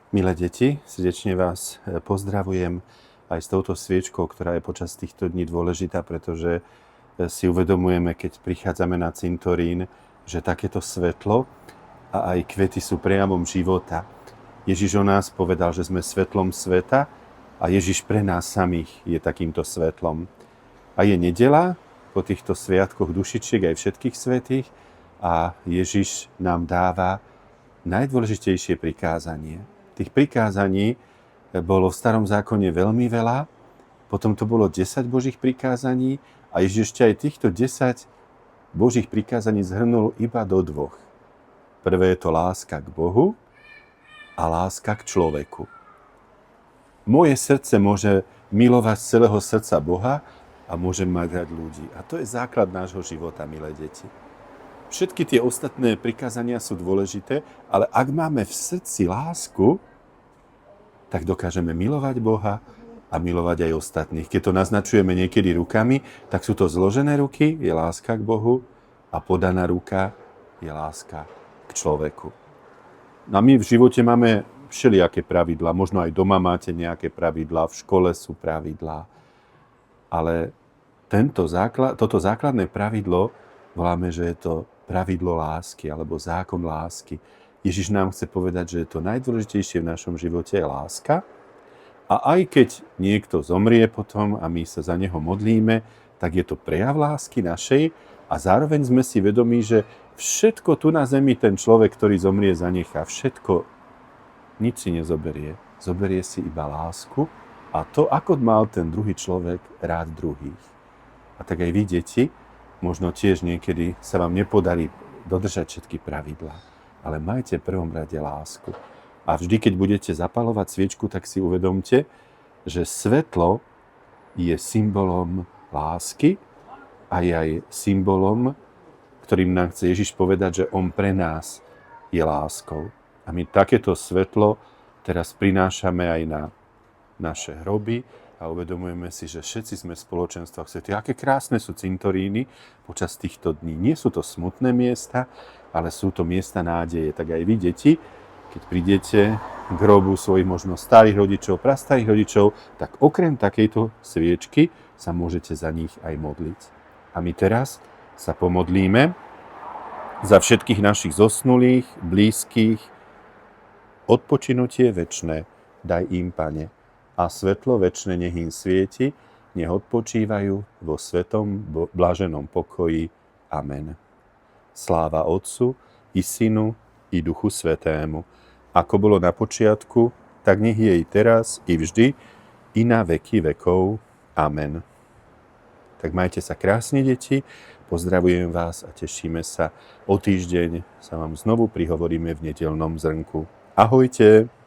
Milé deti, srdečne vás pozdravujem aj s touto sviečkou, ktorá je počas týchto dní dôležitá, pretože si uvedomujeme, keď prichádzame na cintorín, že takéto svetlo a aj kvety sú prejavom života. Ježiš o nás povedal, že sme svetlom sveta a Ježiš pre nás samých je takýmto svetlom. A je nedeľa po týchto sviatkoch dušičiek aj všetkých svätých a Ježiš nám dáva najdôležitejšie prikázanie. Tých prikázaní bolo v Starom zákone veľmi veľa, potom to bolo 10 Božích prikázaní a Ježiš ešte aj týchto 10 Božích prikázaní zhrnul iba do dvoch. Prvé je to láska k Bohu a láska k človeku. Moje srdce môže milovať z celého srdca Boha a môžem mať rád ľudí. A to je základ nášho života, milé deti. Všetky tie ostatné prikázania sú dôležité, ale ak máme v srdci lásku, tak dokážeme milovať Boha a milovať aj ostatných. Keď to naznačujeme niekedy rukami, tak sú to zložené ruky, je láska k Bohu, a podaná ruka je láska k človeku. A my v živote máme všelijaké pravidlá, možno aj doma máte nejaké pravidlá, v škole sú pravidlá, ale toto základné pravidlo voláme, že je to pravidlo lásky alebo zákon lásky. Ježiš nám chce povedať, že to najdôležitejšie v našom živote je láska. A aj keď niekto zomrie potom a my sa za neho modlíme, tak je to prejav lásky našej a zároveň sme si vedomí, že všetko tu na zemi ten človek, ktorý zomrie, zanechá. Všetko, nič si nezoberie. Zoberie si iba lásku a to, ako mal ten druhý človek rád druhých. A tak aj vy, deti, možno tiež niekedy sa vám nepodarí dodržať všetky pravidlá. Ale majte v prvom rade lásku. A vždy, keď budete zapaľovať sviečku, tak si uvedomte, že svetlo je symbolom lásky a je aj symbolom, ktorým nám chce Ježiš povedať, že on pre nás je láskou. A my takéto svetlo teraz prinášame aj na naše hroby a uvedomujeme si, že všetci sme v spoločenstvách svätých. Aké krásne sú cintoríny počas týchto dní. Nie sú to smutné miesta, ale sú to miesta nádeje. Tak aj vy, deti, keď prídete k hrobu svojich možno starých rodičov, prastarých rodičov, tak okrem takejto sviečky sa môžete za nich aj modliť. A my teraz sa pomodlíme za všetkých našich zosnulých, blízkych, odpočinutie večné daj im, Pane, a svetlo večné nech im svieti, nech odpočívajú vo svetom, blaženom pokoji. Amen. Sláva Otcu i Synu i Duchu Svätému, ako bolo na počiatku, tak nech je i teraz, i vždy, i na veky vekov. Amen. Tak majte sa krásne, deti, pozdravujem vás a tešíme sa. O týždeň sa vám znovu prihovoríme v nedeľnom zrnku. Ahojte!